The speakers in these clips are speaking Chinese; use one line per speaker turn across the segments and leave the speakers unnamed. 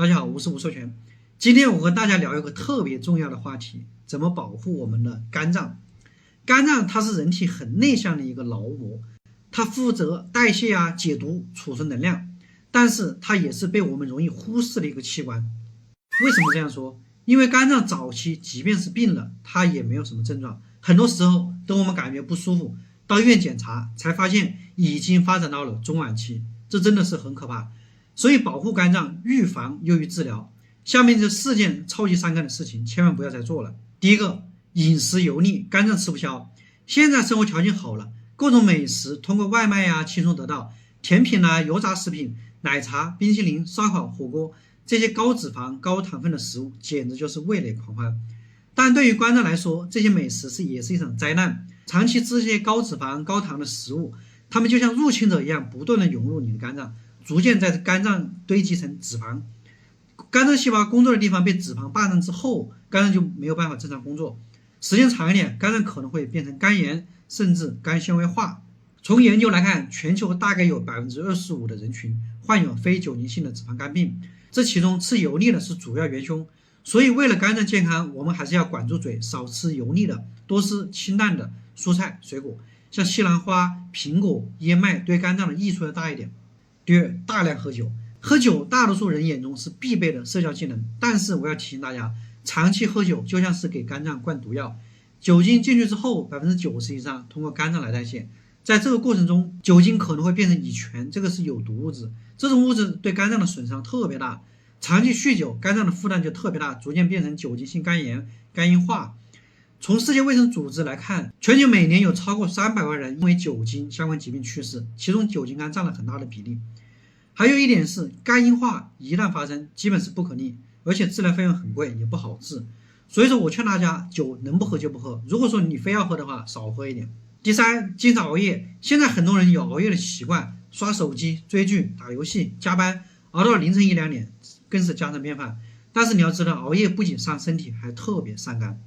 大家好，我是吴寿全。今天我和大家聊一个特别重要的话题，怎么保护我们的肝脏。肝脏它是人体很内向的一个劳模，它负责代谢解毒、储存能量，但是它也是被我们容易忽视的一个器官。为什么这样说？因为肝脏早期即便是病了，它也没有什么症状，很多时候等我们感觉不舒服，到医院检查才发现已经发展到了中晚期，这真的是很可怕。所以保护肝脏，预防优于治疗。下面这4件超级伤肝的事情，千万不要再做了。第一个，饮食油腻，肝脏吃不消。现在生活条件好了，各种美食通过外卖轻松得到，甜品油炸食品、奶茶、冰淇淋、烧烤、火锅，这些高脂肪、高糖分的食物，简直就是味蕾狂欢。但对于肝脏来说，这些美食也是一场灾难。长期吃这些高脂肪、高糖的食物，它们就像入侵者一样，不断的涌入你的肝脏，逐渐在肝脏堆积成脂肪。肝脏细胞工作的地方被脂肪霸占之后，肝脏就没有办法正常工作。时间长一点，肝脏可能会变成肝炎，甚至肝纤维化。从研究来看，全球大概有25%的人群患有非酒精性的脂肪肝病，这其中吃油腻的是主要元凶。所以为了肝脏健康，我们还是要管住嘴，少吃油腻的，多吃清淡的蔬菜水果，像西兰花、苹果、燕麦，对肝脏的益处要大一点。第二，大量喝酒。喝酒大多数人眼中是必备的社交技能，但是我要提醒大家，长期喝酒就像是给肝脏灌毒药。酒精进去之后，90%以上通过肝脏来代谢，在这个过程中，酒精可能会变成乙醛，这个是有毒物质，这种物质对肝脏的损伤特别大。长期酗酒，肝脏的负担就特别大，逐渐变成酒精性肝炎、肝硬化。从世界卫生组织来看，全球每年有超过300万人因为酒精相关疾病去世，其中酒精肝占了很大的比例。还有一点是，肝硬化一旦发生，基本是不可逆，而且治疗费用很贵，也不好治。所以说我劝大家，酒能不喝就不喝，如果说你非要喝的话，少喝一点。第三，经常熬夜。现在很多人有熬夜的习惯，刷手机、追剧、打游戏、加班，熬到凌晨1、2点，更是家常便饭。但是你要知道，熬夜不仅伤身体，还特别伤肝。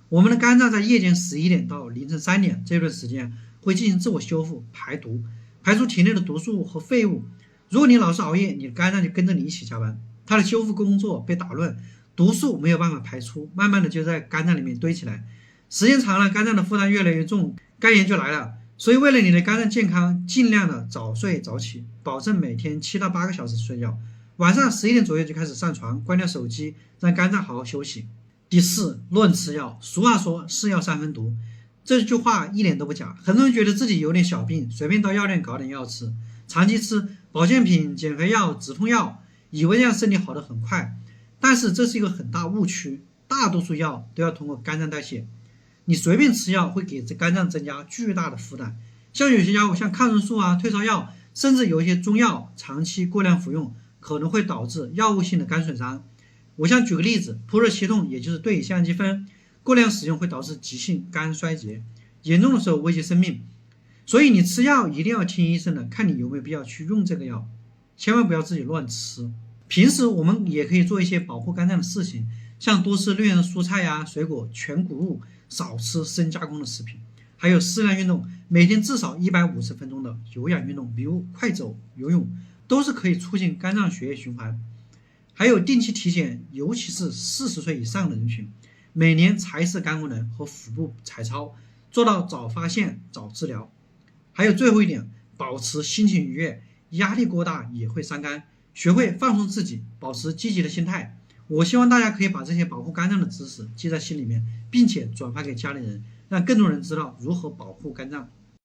我们的肝脏在夜间11点到凌晨3点这段时间会进行自我修复、排毒，排出体内的毒素和废物。如果你老是熬夜，你的肝脏就跟着你一起加班，它的修复工作被打乱，毒素没有办法排出，慢慢的就在肝脏里面堆起来，时间长了，肝脏的负担越来越重，肝炎就来了。所以为了你的肝脏健康，尽量的早睡早起，保证每天7到8个小时睡觉，晚上11点左右就开始上床，关掉手机，让肝脏好好休息。第四，乱吃药。俗话说是药3分毒，这句话一点都不假。很多人觉得自己有点小病，随便到药店搞点药吃，长期吃保健品、减肥药、止痛药，以为这样身体好得很快，但是这是一个很大误区。大多数药都要通过肝脏代谢，你随便吃药会给肝脏增加巨大的负担。像有些药物，像抗生素退烧药，甚至有一些中药，长期过量服用可能会导致药物性的肝损伤。我想举个例子，普热西痛，也就是对乙酰氨基酚，过量使用会导致急性肝衰竭，严重的时候危及生命。所以你吃药一定要听医生的，看你有没有必要去用这个药，千万不要自己乱吃。平时我们也可以做一些保护肝脏的事情，像多吃绿叶的蔬菜水果、全谷物，少吃深加工的食品，还有适量运动，每天至少150分钟的有氧运动，比如快走、游泳，都是可以促进肝脏血液循环。还有定期体检，尤其是40岁以上的人群，每年查一次肝功能和腹部彩超，做到早发现、早治疗。还有最后一点，保持心情愉悦，压力过大也会伤肝，学会放松自己，保持积极的心态。我希望大家可以把这些保护肝脏的知识记在心里面，并且转发给家里人，让更多人知道如何保护肝脏。